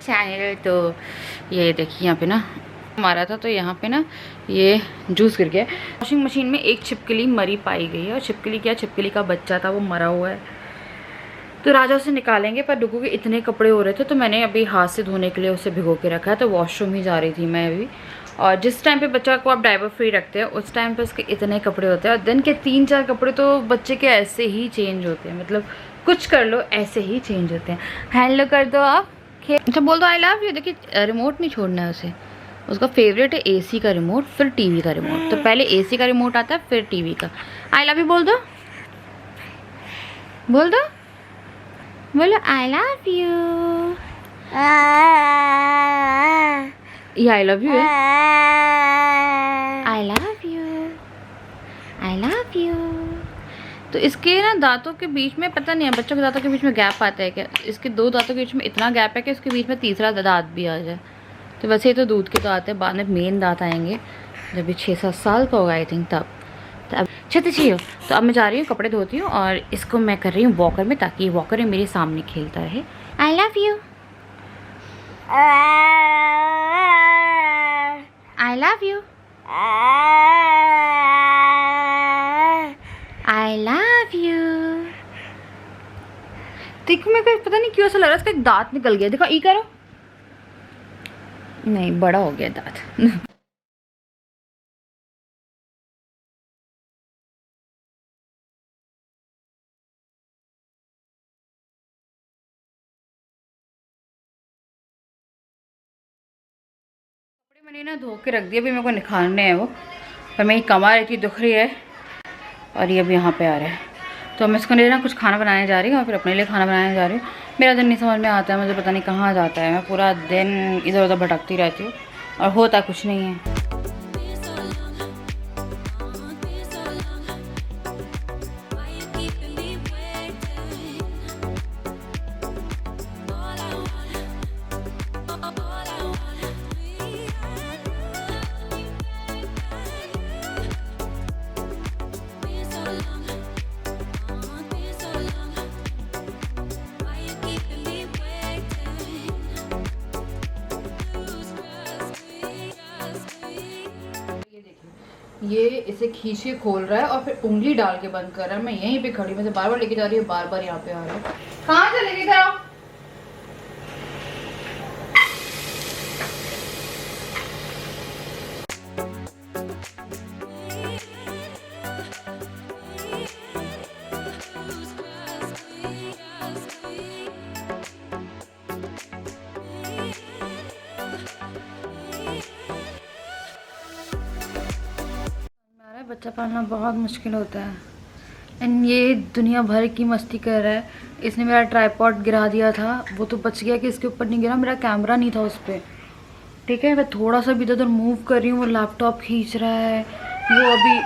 Channel. तो ये देखिए यहाँ पे ना मारा था, तो यहाँ पे ना ये जूस गिर गया। वॉशिंग मशीन में एक छिपकली मरी पाई गई है, और छिपकली क्या, छिपकली का बच्चा था वो मरा हुआ है। तो राजा उसे निकालेंगे, पर डुगू के इतने कपड़े हो रहे थे तो मैंने अभी हाथ से धोने के लिए उसे भिगो के रखा है। तो वॉशरूम ही जा रही थी मैं अभी, और जिस टाइम पे बच्चा को आप डायपर फ्री रखते हैं उस टाइम पे उसके इतने कपड़े होते हैं, और दिन के 3-4 कपड़े तो बच्चे के ऐसे ही चेंज होते हैं, मतलब कुछ कर लो ऐसे ही चेंज होते हैं। हेलो कर दो आप, अच्छा बोल दो आई लव यू। देखिए रिमोट नहीं छोड़ना है उसे, उसका फेवरेट है एसी का रिमोट, फिर टीवी का रिमोट। तो पहले एसी का रिमोट आता है, फिर टीवी का। आई लव यू बोल दो, बोल दो, बोलो आई लव यू। ये आई लव यू है, I love you, I love you. तो इसके ना दांतों के बीच में पता नहीं है, बच्चों के दांतों के बीच में गैप आता है क्या? इसके 2 दांतों के बीच में इतना गैप है कि उसके बीच में तीसरा दांत भी आ जाए। तो वैसे ही तो दूध के दांत है, बाद में मेन दांत आएंगे जब ये 6-7 साल का होगा आई थिंक तब। तो अब छत चाहिए हो, तो अब मैं जा रही हूँ कपड़े धोती हूँ, और इसको मैं कर रही हूँ वॉकर में, ताकि ये वॉकर मेरे सामने खेलता रहे। I love you, I love you, I love you. देखो मेरे को पता नहीं क्यों ऐसा लग रहा है इसका एक दांत निकल गया। देखो ई करो, नहीं बड़ा हो गया दांत। मैंने ना धो के रख दिया, अभी मेरे को निखारने हैं वो, पर मेरी कमर इतनी दुख रही है, और ये अब यहाँ पे आ रहा है। तो मैं इसको लिए ना कुछ खाना बनाने जा रही हूँ, और फिर अपने लिए खाना बनाने जा रही हूँ। मेरा दिन नहीं समझ में आता है, मुझे पता नहीं कहाँ जाता है, मैं पूरा दिन इधर उधर भटकती रहती हूँ और होता कुछ नहीं है। ये इसे खींच के खोल रहा है और फिर उंगली डाल के बंद कर रहा है। मैं यहीं पे खड़ी, मुझे बार बार लेके जा रही है, बार बार यहाँ पे आ रहा है। कहाँ चले गए, इधर आओ। बच्चा पालना बहुत मुश्किल होता है, एंड ये दुनिया भर की मस्ती कर रहा है। इसने मेरा ट्राइपॉड गिरा दिया था, वो तो बच गया कि इसके ऊपर नहीं गिरा, मेरा कैमरा नहीं था उस पर। ठीक है, मैं थोड़ा सा भी इधर उधर मूव कर रही हूँ, वो लैपटॉप खींच रहा है। वो अभी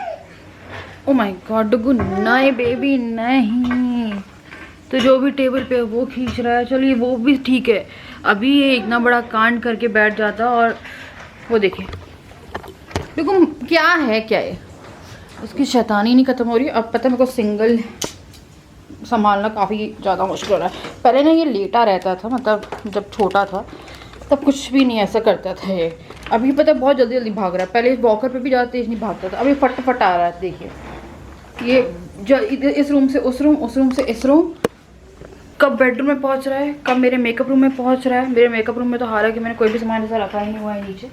ओ माय गॉड डुगू, नहीं बेबी नहीं, तो जो भी टेबल पे वो खींच रहा है। चलिए वो भी ठीक है, अभी ये इतना बड़ा कांड करके बैठ जाता। और वो देखिए डुगू क्या है, क्या है, उसकी शैतानी नहीं ख़त्म हो रही। अब पता है मेरे को सिंगल संभालना काफ़ी ज़्यादा मुश्किल हो रहा है। पहले ना ये लेटा रहता था, मतलब जब छोटा था तब कुछ भी नहीं ऐसा करता था ये। अभी पता है बहुत जल्दी जल्दी भाग रहा है, पहले इस वॉकर पे भी ज़्यादा तेज़ नहीं भागता था, अभी फटाफट आ रहा है। देखिए ये इस रूम से उस रूम, उस रूम से इस रूम, कब बेडरूम में पहुँच रहा है, कब मेरे मेकअप रूम में पहुँच रहा है। मेरे मेकअप रूम में तो हालांकि मैंने कोई भी सामान ऐसा रखा ही नहीं हुआ है नीचे,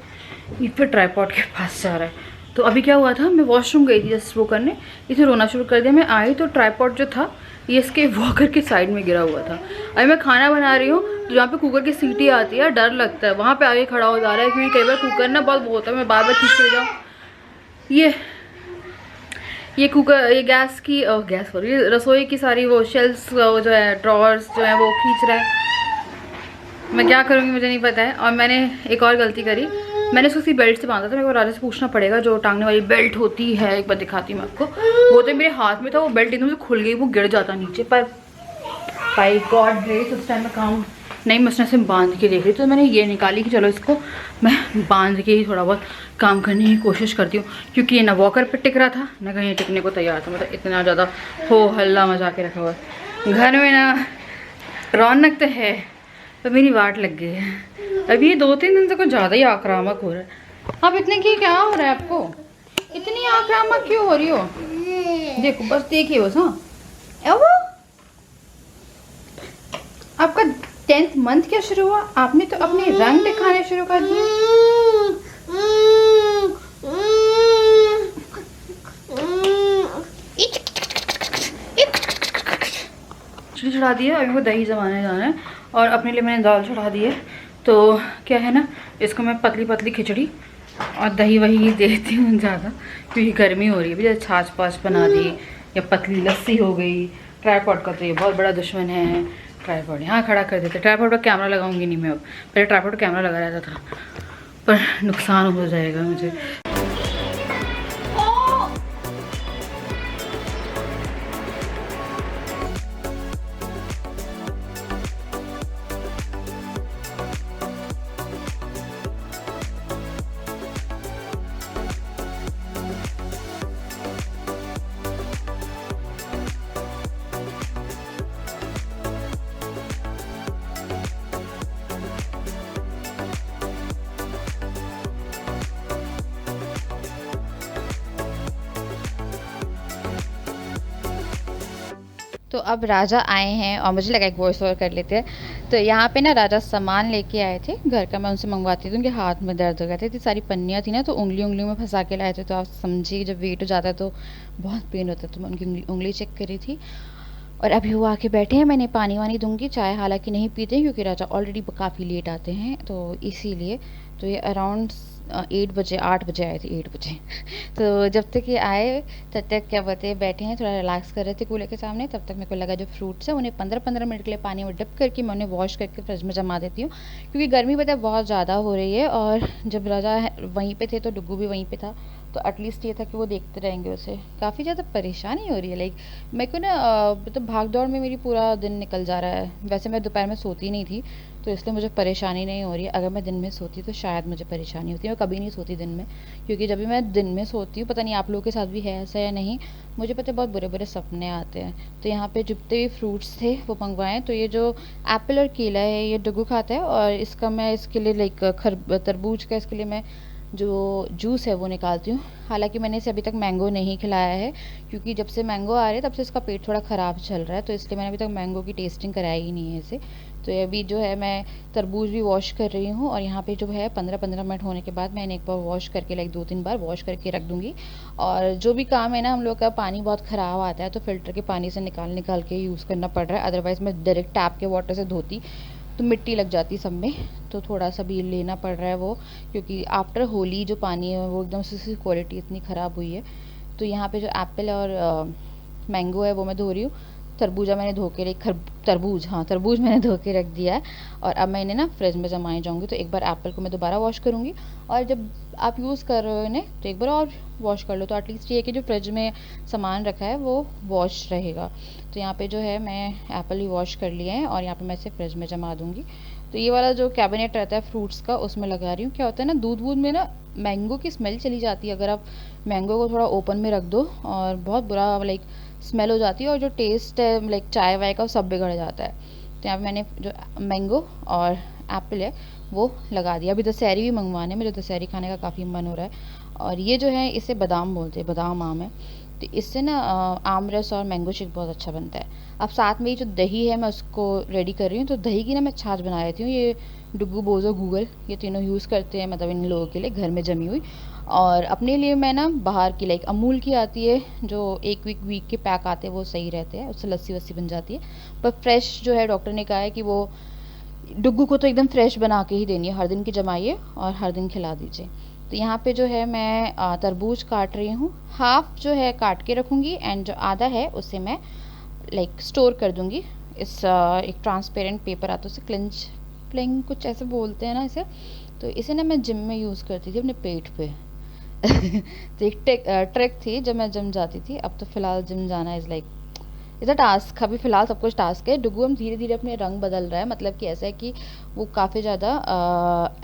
ये फिर ट्राइपॉड के पास जा रहा है। तो अभी क्या हुआ था, मैं वॉशरूम गई थी जस्ट वो करने, इसे रोना शुरू कर दिया। मैं आई तो ट्राइपॉड जो था ये इसके वॉकर के साइड में गिरा हुआ था। अभी मैं खाना बना रही हूँ तो जहाँ पे कुकर की सीटी आती है डर लगता है, वहाँ पे आगे खड़ा हो जा रहा है, क्योंकि कई बार कुकर ना बहुत वो होता है, मैं बार बार खींच के जाऊँ। ये कुकर, ये गैस की गैस हो रही है, रसोई की सारी वो शेल्फ्स जो है, ड्रॉर्स जो है वो खींच रहा है। मैं क्या करूँगी मुझे नहीं पता है। और मैंने एक और गलती करी, मैंने उसको बेल्ट से बांधा था। मेरे को राजा से पूछना पड़ेगा, जो टांगने वाली बेल्ट होती है, एक बार दिखाती हूँ मैं आपको। वो तो मेरे हाथ में था, वो बेल्ट एकदम से खुल गई, वो गिर जाता नीचे। पर बाय गॉड ग्रेस उस टाइम में काम नहीं, मैं उसने बांध के देख रही, तो मैंने ये निकाली कि चलो इसको मैं बांध के ही थोड़ा बहुत काम करने की कोशिश करती हूँ, क्योंकि ये ना वॉकर पे टिक रहा था ना कहीं टिकने को तैयार था। मतलब इतना ज़्यादा हो हल्ला मचा के रखा हुआ है घर में ना, रौनक तो है पर मेरी वाट लग गई है। अभी ये 2-3 दिन से कुछ ज़्यादा ही आक्रामक हो रहा है। आप इतने की क्या हो रहा है आपको? इतनी आक्रामक क्यों हो रही हो? देखो बस देखिए बस। हाँ वो आपका 10th मंथ क्या शुरू हुआ? आपने तो अपने रंग दिखाने शुरू कर दिए। खिचड़ी चढ़ा दी है, अभी को दही जमाने जाना है और अपने लिए मैंने दाल चढ़ा दी है। तो क्या है ना, इसको मैं पतली पतली खिचड़ी और दही वही देती हूँ ज़्यादा, क्योंकि गर्मी हो रही है। जैसे छाछ पाछ बना दी या पतली लस्सी हो गई। ट्राईपॉड का तो ये बहुत बड़ा दुश्मन है। ट्राईपॉड यहाँ खड़ा कर देते। ट्राईपॉड पर कैमरा लगाऊंगी नहीं मैं अब। पहले ट्राईपॉड पर कैमरा लगा रहता था, पर नुकसान हो जाएगा मुझे। तो अब राजा आए हैं और मुझे लगा एक वॉइस ओवर कर लेते हैं। तो यहाँ पे ना राजा सामान लेके आए थे घर का, मैं उनसे मंगवाती थी। उनके हाथ में दर्द हो गया था, इतनी सारी पन्नियाँ थी ना, तो उंगलियों में फंसा के लाए थे। तो आप समझिए जब वेट हो जाता है तो बहुत पेन होता है। तो मैं उनकी उंगली चेक करी थी और अभी वो आके बैठे हैं। मैंने पानी वानी दूंगी, चाय हालांकि नहीं पीते हैं क्योंकि राजा ऑलरेडी काफ़ी लेट आते हैं, तो इसीलिए। तो ये अराउंड 8 बजे आए थे, 8 बजे। तो जब तक ये आए तब तक क्या बोलते हैं बैठे हैं, थोड़ा रिलैक्स कर रहे थे कूलर के सामने। तब तक मेरे को लगा जो फ्रूट्स है उन्हें 15-15 मिनट के लिए पानी में डिप करके मैं उन्हें वॉश करके फ्रिज में जमा देती हूँ, क्योंकि गर्मी पता है बहुत ज़्यादा हो रही है। और जब राजा वहीं पे थे तो डुग्गू भी वहीं पे था, तो एटलीस्ट ये था कि वो देखते रहेंगे उसे। काफ़ी ज़्यादा परेशानी हो रही है। लाइक मेरे को ना मतलब भाग दौड़ में मेरी पूरा दिन निकल जा रहा है। वैसे मैं दोपहर में सोती नहीं थी, तो इसलिए मुझे परेशानी नहीं हो रही है। अगर मैं दिन में सोती तो शायद मुझे परेशानी होती है। मैं कभी नहीं सोती दिन में, क्योंकि जब भी मैं दिन में सोती हूँ, पता नहीं आप लोगों के साथ भी है ऐसा या नहीं, मुझे पता है बहुत बुरे बुरे सपने आते हैं। तो यहाँ पे जितने भी फ्रूट्स थे वो मंगवाए। तो ये जो एप्पल और केला है ये डुग्गू खाता है, और इसका मैं इसके लिए लाइक तरबूज का इसके लिए मैं जो जूस है वो निकालती हूँ। हालांकि मैंने इसे अभी तक मैंगो नहीं खिलाया है, क्योंकि जब से मैंगो आ रहे हैं तब से इसका पेट थोड़ा ख़राब चल रहा है, तो इसलिए मैंने अभी तक मैंगो की टेस्टिंग कराई ही नहीं है इसे। तो ये अभी जो है मैं तरबूज भी वॉश कर रही हूँ, और यहाँ पे जो है 15-15 मिनट होने के बाद मैंने एक बार वॉश करके लाइक 2-3 बार वॉश करके रख दूँगी। और जो भी काम है ना, हम लोग का पानी बहुत ख़राब आता है, तो फ़िल्टर के पानी से निकाल के यूज़ करना पड़ रहा है। अदरवाइज़ मैं डायरेक्ट टैप के वाटर से धोती तो मिट्टी लग जाती सब में, तो थोड़ा सा भी लेना पड़ रहा है वो, क्योंकि आफ्टर होली जो पानी है वो एकदम से उसकी क्वालिटी इतनी ख़राब हुई है। तो यहाँ पे जो एप्पल और मैंगो है वो मैं धो रही हूँ। तरबूजा मैंने धो के तरबूज मैंने धो के रख दिया है, और अब मैं इन्हें ना फ्रिज में जमाए जाऊँगी। तो एक बार एप्पल को मैं दोबारा वॉश करूँगी, और जब आप यूज़ कर रहे हो इन्हें तो एक बार और वॉश कर लो, तो एटलीस्ट ये है कि जो फ्रिज में सामान रखा है वो वॉश रहेगा। तो यहाँ पे जो है मैं एप्पल ही वॉश कर लिए हैं, और यहाँ पे मैं इसे फ्रिज में जमा दूँगी। तो ये वाला जो कैबिनेट रहता है फ्रूट्स का उसमें लगा रही हूँ। क्या होता है ना, दूध वूध में ना मैंगो की स्मेल चली जाती है अगर आप मैंगो को थोड़ा ओपन में रख दो, और बहुत बुरा लाइक स्मेल हो जाती है, और जो टेस्ट है लाइक चाय वाय का सब बिगड़ जाता है। तो यहाँ पे मैंने जो मैंगो और एप्पल है वो लगा दिया। अभी दशहरी भी मंगवाने में, मुझे दशहरी खाने का काफ़ी मन हो रहा है। और ये जो है इसे बादाम बोलते हैं, बादाम आम है, तो इससे ना आम रस और मैंगो शेक बहुत अच्छा बनता है। अब साथ में ये जो दही है मैं उसको रेडी कर रही हूँ। तो दही की ना मैं छाछ बना लेती हूँ। ये डुग्गू, बोझो, गूगल ये तीनों यूज़ करते हैं, मतलब इन लोगों के लिए घर में जमी हुई। और अपने लिए मैं ना बाहर की लाइक अमूल की आती है, जो एक वीक के पैक आते हैं वो सही रहते हैं, उससे लस्सी वस्सी बन जाती है। पर फ्रेश जो है डॉक्टर ने कहा है कि वो डुग्गू को तो एकदम फ्रेश बना के ही देनी है, हर दिन की जमाइए और हर दिन खिला दीजिए। तो यहाँ पे जो है मैं तरबूज काट रही हूँ, हाफ जो है काट के रखूँगी, एंड जो आधा है उसे मैं लाइक स्टोर कर दूँगी। इस एक ट्रांसपेरेंट पेपर आता है, उसे क्लिंग कुछ ऐसे बोलते हैं ना इसे। तो इसे ना मैं जिम में यूज़ करती थी अपने पेट पे। तो एक ट्रिक थी जब मैं जिम जाती थी। अब तो फ़िलहाल जिम जाना is like is a task. अभी फ़िलहाल सब कुछ टास्क है। डुग्गू हम धीरे धीरे अपने रंग बदल रहा है, मतलब कि ऐसा है कि वो काफ़ी ज़्यादा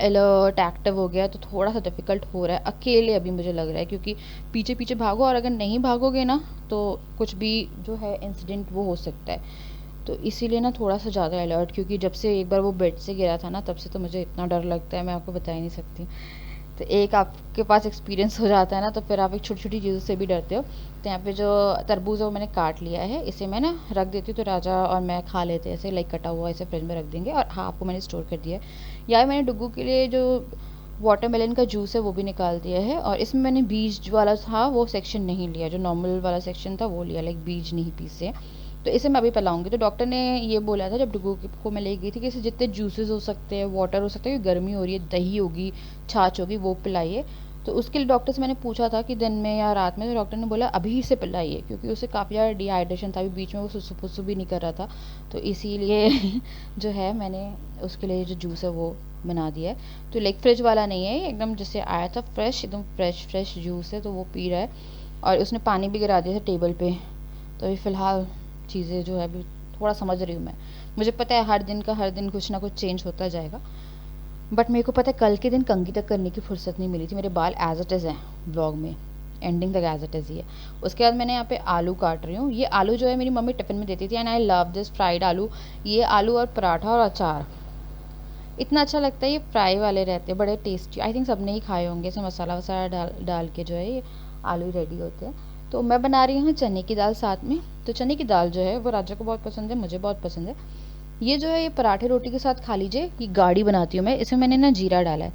अलर्ट एक्टिव हो गया, तो थोड़ा सा डिफ़िकल्ट हो रहा है अकेले अभी मुझे लग रहा है, क्योंकि पीछे पीछे भागो और अगर नहीं भागोगे ना तो कुछ भी जो है इंसिडेंट वो हो सकता है। तो इसीलिए ना थोड़ा सा ज़्यादा अलर्ट, क्योंकि जब से एक बार वो बेड से गिरा था ना, तब से तो मुझे इतना डर लगता है, मैं आपको बता ही नहीं सकती। तो एक आपके पास एक्सपीरियंस हो जाता है ना, तो फिर आप एक छोटी छोटी चीज़ों से भी डरते हो। तो यहाँ पे जो तरबूज है वो मैंने काट लिया है, इसे मैं ना रख देती हूँ, तो राजा और मैं खा लेते हैं ऐसे, लाइक कटा हुआ ऐसे फ्रिज में रख देंगे। और हाँ, आपको मैंने स्टोर कर दिया है। यहाँ मैंने डुग्गू के लिए जो वाटरमेलन का जूस है वो भी निकाल दिया है, और इसमें मैंने बीज वाला था वो सेक्शन नहीं लिया, जो नॉर्मल वाला सेक्शन था वो लिया, लाइक बीज नहीं पीसे। तो इसे मैं अभी पिलाऊंगी। तो डॉक्टर ने ये बोला था जब डुग्गू को मैं ले गई थी कि इसे जितने जूसेस हो सकते हैं, वाटर हो सकता है, गर्मी हो रही है, दही होगी, छाछ होगी, वो पिलाइए। तो उसके लिए डॉक्टर से मैंने पूछा था कि दिन में या रात में, तो डॉक्टर ने बोला अभी से पिलाइए, क्योंकि उसे काफ़ी ज़्यादा डिहाइड्रेशन था, अभी बीच में वो सुसु पुसु भी नहीं कर रहा था। तो इसीलिए जो है मैंने उसके लिए जो जूस है वो बना दिया है। तो लाइक फ्रिज वाला नहीं है, एकदम जैसे आया था फ्रेश, एकदम फ्रेश जूस है, तो वो पी रहा है। और उसने पानी भी गिरा दिया था टेबल पे। तो अभी फ़िलहाल चीज़ें जो है अभी थोड़ा समझ रही हूँ मैं। मुझे पता है हर दिन कुछ ना कुछ चेंज होता जाएगा, बट मेरे को पता है कल के दिन कंघी तक करने की फुर्सत नहीं मिली थी। मेरे बाल एज इट इज़ हैं व्लॉग में, एंडिंग तक एज इट इज़ ही है। उसके बाद मैंने यहाँ पे आलू काट रही हूँ। ये आलू जो है मेरी मम्मी टिफ़िन में देती थी, and I love this fried आलू। ये आलू और पराठा और अचार इतना अच्छा लगता है। ये फ्राई वाले रहते हैं, बड़े टेस्टी। आई थिंक सबने ही खाए होंगे। इसमें मसाला वसाला डाल के जो है ये आलू रेडी होते हैं। तो मैं बना रही हूँ चने की दाल साथ में। तो चने की दाल जो है वो राजा को बहुत पसंद है, मुझे बहुत पसंद है। ये जो है ये पराठे रोटी के साथ खा लीजिए। ये गाढ़ी बनाती हूँ मैं, इसमें मैंने ना जीरा डाला है।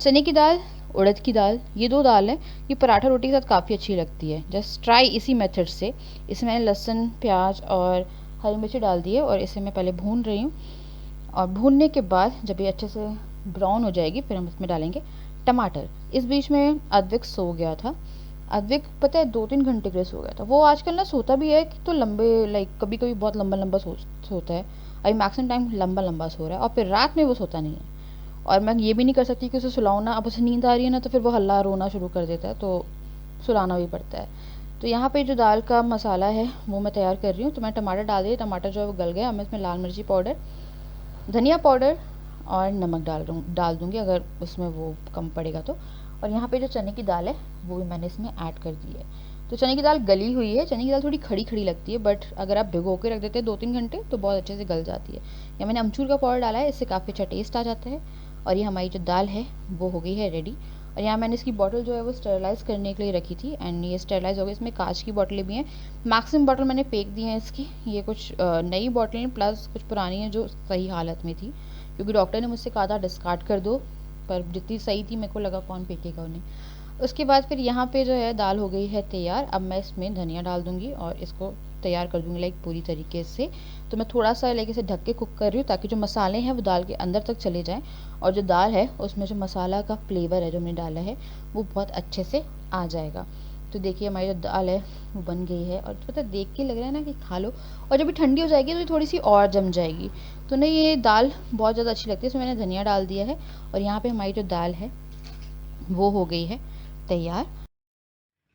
चने की दाल, उड़द की दाल, ये 2 दाल है। ये पराठा रोटी के साथ काफ़ी अच्छी लगती है। जस्ट ट्राई इसी मेथड से। इसमें मैंने लहसुन, प्याज और हरी मिर्ची डाल दी है, और इसे मैं पहले भून रही हूँ। और भूनने के बाद जब ये अच्छे से ब्राउन हो जाएगी, फिर हम इसमें डालेंगे टमाटर। इस बीच में अद्विक सो गया था। अद्विक पता है 2-3 घंटे के लिए सो गया था। वो आजकल ना सोता भी है कि तो लंबे, लाइक कभी कभी बहुत लंबा सोता है। अभी मैक्सिमम टाइम लंबा सो रहा है, और फिर रात में वो सोता नहीं है। और मैं ये भी नहीं कर सकती कि उसे सुलाऊँ ना। अब उसे नींद आ रही है ना, तो फिर वो हल्ला रोना शुरू कर देता है, तो सुलाना भी पड़ता है। तो यहाँ पे जो दाल का मसाला है वो मैं तैयार कर रही हूँ। तो मैं टमाटर डाल दिए, टमाटर जो है वो गल गया। अब मैं इसमें लाल मिर्ची पाउडर, धनिया पाउडर और नमक डाल दूँगी, अगर उसमें वो कम पड़ेगा तो। और यहाँ पे जो चने की दाल है वो भी मैंने इसमें ऐड कर दी है। तो चने की दाल गली हुई है। चने की दाल थोड़ी खड़ी लगती है, बट अगर आप भिगो के रख देते हैं 2-3 घंटे तो बहुत अच्छे से गल जाती है। या मैंने अमचूर का पाउडर डाला है, इससे काफ़ी अच्छा टेस्ट आ जाता है। और ये हमारी जो दाल है वो हो गई है रेडी। और यहाँ मैंने इसकी बॉटल जो है वो स्टेरलाइज़ करने के लिए रखी थी, एंड ये स्टेरलाइज़ हो गई। इसमें कांच की बॉटलें भी हैं। मैक्सिमम बॉटल मैंने फेंक दी हैं इसकी। ये कुछ नई बॉटलें प्लस कुछ पुरानी हैं जो सही हालत में थी, क्योंकि डॉक्टर ने मुझसे कहा था डिस्कार्ड कर दो, पर जितनी सही थी मेरे को लगा कौन फेंकेगा उन्हें। उसके बाद फिर यहाँ पे जो है दाल हो गई है तैयार। अब मैं इसमें धनिया डाल दूँगी और इसको तैयार कर दूँगी लाइक पूरी तरीके से। तो मैं थोड़ा सा लाइक इसे ढक के कुक कर रही हूँ, ताकि जो मसाले हैं वो दाल के अंदर तक चले जाएँ, और जो दाल है उसमें जो मसाला का फ्लेवर है जो मैंने डाला है वो बहुत अच्छे से आ जाएगा। तो देखिए हमारी जो दाल है वो बन गई है, और पता है देख के लग रहा है ना कि खा लो। और जब भी ठंडी हो जाएगी तो ये थोड़ी सी और जम जाएगी। तो ना ये दाल बहुत ज़्यादा अच्छी लगती है। इसमें मैंने धनिया डाल दिया है, और यहाँ पे हमारी जो दाल है वो हो गई है तैयार।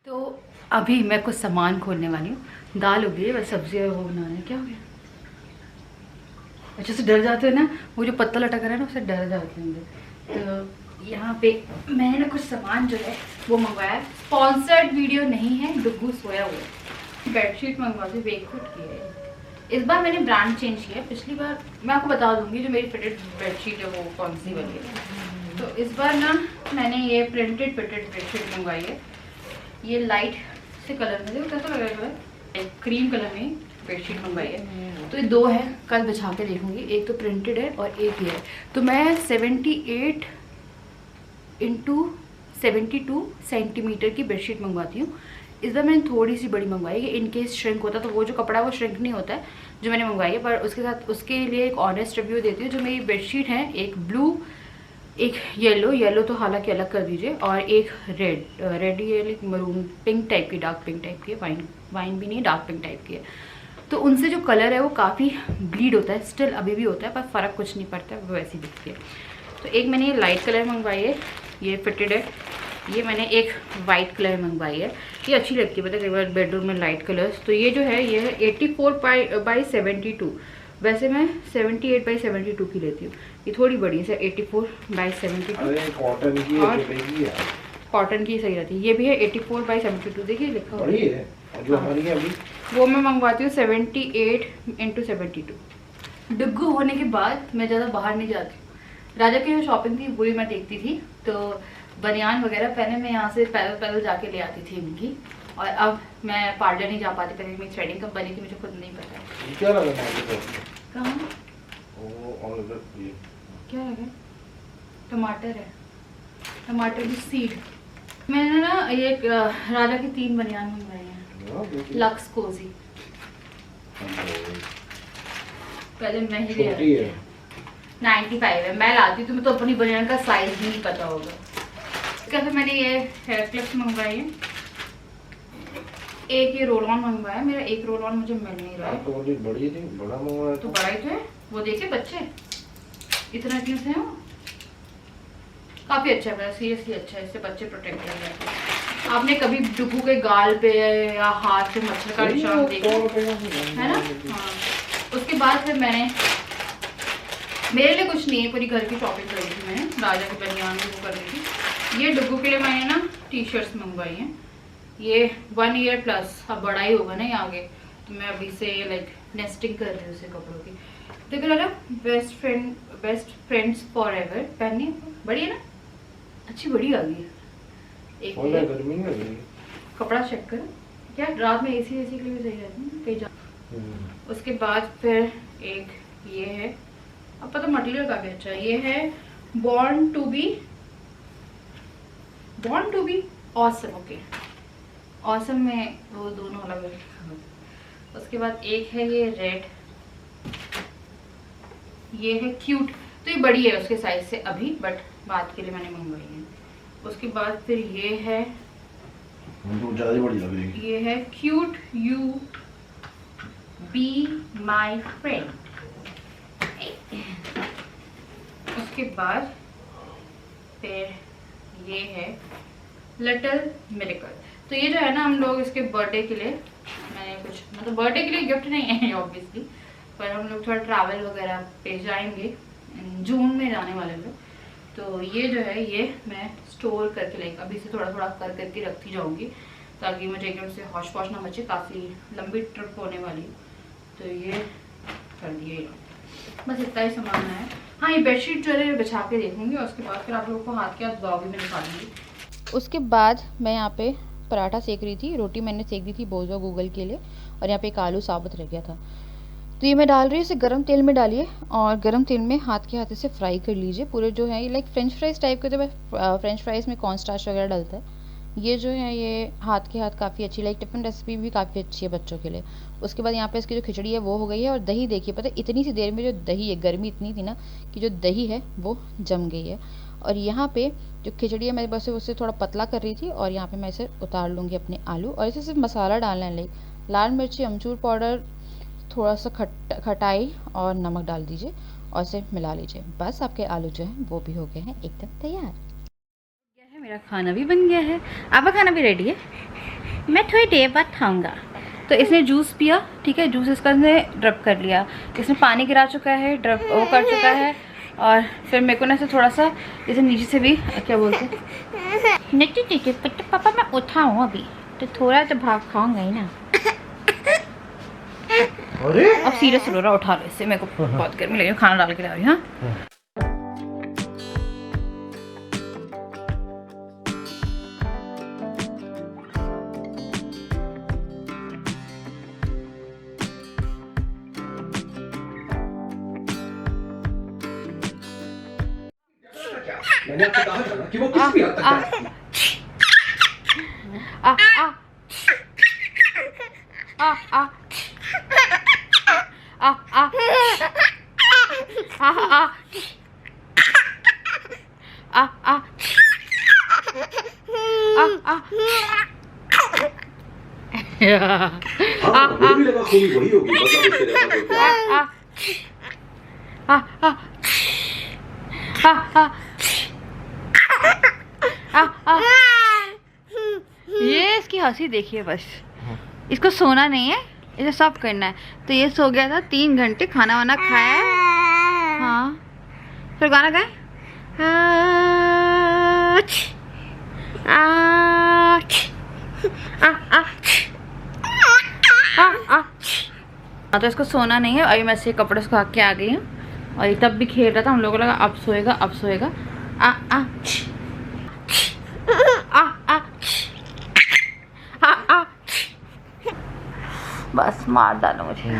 तो अभी मैं कुछ सामान खोलने वाली हूँ। दाल हो गई है, बस सब्जी और वो बनाना है। क्या हो गया? अच्छे से डर जाते हैं ना, वो जो पत्ता लटक रहा है ना उससे डर जाते हैं। तो यहाँ पे मैंने ना कुछ सामान जो है वो मंगवाया। स्पॉन्सर्ड वीडियो नहीं है, डुग्गू सोया हुआ है। बेडशीट मंगवा दी, वेकफुट की है। इस बार मैंने ब्रांड चेंज किया। पिछली बार मैं आपको बता दूंगी जो मेरी फिटेड बेडशीट है वो कौन सी वाली है। तो इस बार ना मैंने ये प्रिंटेड फिटेड बेडशीट मंगवाई है। ये लाइट से कलर में, देखो कैसा लग रहा है, क्रीम कलर में बेडशीट मंगवाई है। तो ये 2 है, कल बिछा के देखूंगी। एक तो प्रिंटेड है और एक ये है। तो मैं 78 × 72 सेंटीमीटर की बेडशीट मंगवाती हूँ। इस बार मैंने थोड़ी सी बड़ी मंगवाई है, इन केस श्रिंक होता तो वो जो कपड़ा वो श्रिंक नहीं होता है जो मैंने मंगवाई है। पर उसके साथ उसके लिए एक ऑनेस्ट रिव्यू देती हूँ। जो मेरी बेडशीट है, एक ब्लू, एक येलो तो हालांकि अलग कर दीजिए, और एक रेड ये लाइक मरून पिंक टाइप की, डार्क पिंक टाइप की है। वाइन भी नहीं, डार्क पिंक टाइप की है। तो उनसे जो कलर है वो काफ़ी ब्लीड होता है, स्टिल अभी भी होता है, पर फ़र्क कुछ नहीं पड़ता है, वो वैसी दिखती है। तो एक मैंने ये लाइट कलर मंगवाई है, ये फिटेड है। ये मैंने एक वाइट कलर मंगवाई है, ये अच्छी लगती है, पता है कई बार बेडरूम में लाइट कलर्स। तो ये जो है ये है 84/72। वैसे मैं 78/72 की लेती हूँ। ये थोड़ी बड़ी है, 84/72। कॉटन की और कॉटन की सही रहती है। ये भी है 84/72, देखिए लिखा हुआ है। जो हमारी है अभी वो मैं मंगवाती हूँ 78x72। डुग्गू होने के बाद मैं ज़्यादा बाहर नहीं जाती हूँ। राजा की जो शॉपिंग थी वही मैं देखती थी, तो बनियान वगैरह पहले मैं यहाँ से पैदल पैदल जाके ले आती थी इनकी। और अब मैं पार्लर नहीं जा पाती, पहले मेरी थ्रेडिंग कब बनी थी मुझे खुद नहीं पता। ये क्या लगा है? कहाँ वो और इधर ये क्या लगा? टमाटर है, टमाटर की सीड। मैंने ना ये राजा की 3 बनियान मंगवाई हैं, लक्स कोजी। पहले मैं ही ले छोटी है 95 है, मैं लाती हूँ, तुम्हें तो अपनी बनियान का साइज भी नहीं पता होगा। इसके बाद मैंने ये हेयर क्लिप्स मंगवाई है, एक ये रोल ऑन मंगवाया। मेरा एक रोल ऑन मुझे मिल नहीं रहा है। तो बड़ी बड़ी थी, बड़ा मंगवाया तो बड़ा ही तो है, वो देखे बच्चे इतना क्यों से हो। काफी अच्छा है, सीरियसली अच्छा है, इससे बच्चे प्रोटेक्ट कर जाते हैं। आपने कभी डुगू के गाल पे या हाथ पे मच्छर का निशान देखा है ना? हाँ। उसके बाद फिर मैंने, मेरे लिए कुछ नहीं है, पूरी घर की शॉपिंग करी थी मैंने, राजा के बनियान भी वो कर रही थी। ये डुगू के लिए मैंने ना टी शर्ट्स मंगवाई हैं, ये 1 ईयर प्लस, अब बड़ा ही होगा ना ये आगे, तो मैं अभी से लाइक नेस्टिंग कर रही हूँ उसे कपड़ों की। देखो ना, बेस्ट फ्रेंड्स फॉर एवर पहननी बड़ी है ना, अच्छी बड़ी आ गई है। एक गर्मी नहीं लगी। कपड़ा चेक करो, क्या रात में एसी के लिए भी सही रहती है कहीं जा। उसके बाद फिर एक ये है, अब पता मटेरियल काफी अच्छा है, ये है born to be awesome. Okay, awesome में वो दोनों अलग है। उसके बाद एक है ये रेड, ये है क्यूट, तो ये बड़ी है उसके साइज से अभी, बट बात के लिए मैंने मंगवाई है। उसके बाद फिर ये है, तो ज्यादा बड़ी लग रही है, ये है cute you be my friend. उसके बाद फिर ये है लिटिल मिरेकल। तो ये जो है ना, हम लोग इसके बर्थडे के लिए, मैंने कुछ मतलब बर्थडे के लिए गिफ्ट नहीं है ऑब्वियसली, पर हम लोग थोड़ा ट्रैवल वगैरह पे जाएंगे, जून में जाने वाले लोग। तो ये जो है ये मैं स्टोर करके लाइक अभी से थोड़ा थोड़ा कर करके रखती जाऊंगी, ताकि मुझे एकदम से हौश पौश ना मचे, काफ़ी लंबी ट्रिप होने वाली। तो ये कर दिए, बस इतना ही सामान है। हाँ, ये बेडशीट जो है बिछा के देखूंगी, और उसके बाद फिर आप लोगों को हाथ के हाथ ब्लॉग भी मैं दिखाऊंगी। उसके बाद मैं यहाँ पे पराठा सेक रही थी, रोटी मैंने सेक दी थी बोझो गूगल के लिए, और यहाँ पे एक आलू साबुत रह गया था, तो ये मैं डाल रही हूँ। इसे गरम तेल में डालिए और गरम तेल में हाथ के हाथ से फ्राई कर लीजिए। पूरे जो है ये लाइक फ्रेंच फ्राइज टाइप के, तो फ्रेंच फ्राइज में कॉर्न स्टार्च वगैरह डलता है, ये जो है ये हाथ के हाथ काफ़ी अच्छी, लाइक टिफ़िन रेसिपी भी काफ़ी अच्छी है बच्चों के लिए। उसके बाद यहाँ पे इसकी जो खिचड़ी है वो हो गई है, और दही देखिए, पता है इतनी सी देर में जो दही है, गर्मी इतनी थी ना कि जो दही है वो जम गई है। और यहाँ पे जो खिचड़ी है मैं बस उससे थोड़ा पतला कर रही थी, और यहाँ पे मैं इसे उतार लूँगी अपने आलू, और इसे सिर्फ मसाला डालना है, लाइक लाल मिर्ची, अमचूर पाउडर, थोड़ा सा खटाई और नमक डाल दीजिए, और इसे मिला लीजिए। बस आपके आलू जो हैं वो भी हो गए हैं एकदम तैयार। मेरा खाना भी बन गया है, आपका खाना भी रेडी है, मैं थोड़ी देर बाद खाऊंगा। तो इसने जूस पिया, ठीक है, जूस इसका इसने ड्रप कर लिया, इसने पानी गिरा चुका है, ड्रप वो कर चुका है, और फिर मेरे को ना इसे थोड़ा सा इसे नीचे से भी क्या बोलते हैं, नहीं पापा मैं उठाऊँ अभी, तो थोड़ा तो भाग खाऊंगा ही ना। अरे अब सीरियस रो रहा, उठा लो इससे, मेरे को बहुत गर्मी लगी, खाना डाल के ला रही हूँ। हाँ, मैंने आपको कहा था ना कि वो किस भी हद तक हाँ, मुझे भी लगा खूबी वही होगी, मतलब उससे ज्यादा कोई ये इसकी हंसी देखिए, बस इसको सोना नहीं है, इसे सब करना है। तो ये सो गया था 3 घंटे, खाना वाना खाया, हाँ, फिर गाना गाए, हाँ तो इसको सोना नहीं है। अभी मैं से कपड़े सुखा के आ गई हूँ और ये तब भी खेल रहा था। हम लोगों को लगा अब सोएगा अब सोएगा। आ आ आ आ आ आ बस मार डालो मुझे।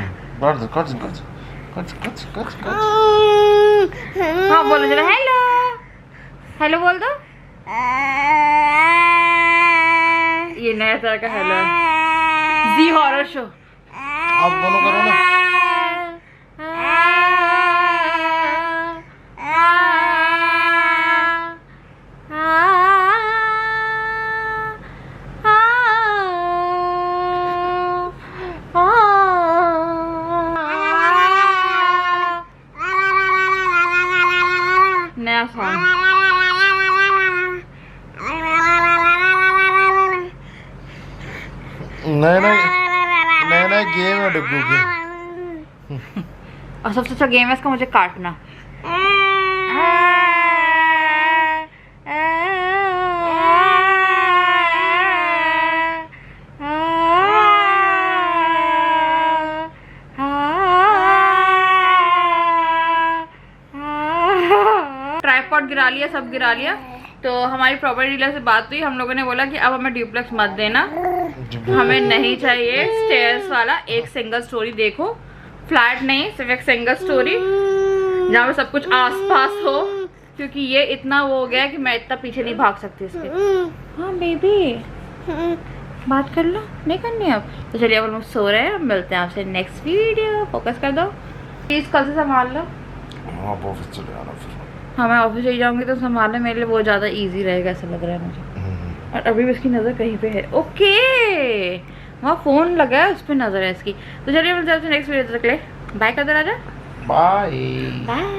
हाँ बोलो जरा हेलो हेलो बोल दो। ये नया तरह का हेलो है। जी हॉरर शो। आप दोनों करो ना। नया सॉन्ग। नया गेम है डब्बू के। और सबसे अच्छा गेम है इसका मुझे काटना। ट्राइपॉड गिरा लिया, सब गिरा लिया। तो हमारी प्रॉपर्टी डीलर से बात हुई। हम लोगों ने बोला कि अब हमें ड्यूप्लेक्स मत देना, हमें नहीं चाहिए स्टेयर्स वाला, एक सिंगल स्टोरी देखो, फ्लैट नहीं, सिर्फ एक सिंगल स्टोरी जहाँ पे सब कुछ आसपास हो, क्योंकि ये इतना वो हो गया कि मैं इतना पीछे नहीं भाग सकती इसके। हाँ बेबी बात कर लो, नहीं करनी अब तो चलिए अब हम सो रहे हैं। मिलते हैं आपसे नेक्स्ट वीडियो। फोकस कर दो प्लीज, कल से संभाल लो। हाँ ऑफिस चले आना फिर। हाँ मैं ऑफिस चली जाऊंगी तो संभालने मेरे लिए बहुत ज़्यादा इजी रहेगा ऐसा लग रहा है मुझे। और अभी भी इसकी नज़र कहीं पे है। ओके वहाँ फ़ोन लगा है, उस पर नज़र है इसकी। तो चलिए मिलते हैं आपसे नेक्स्ट वीडियो तक ले। बाय कर दो राजा। बाय। बाय।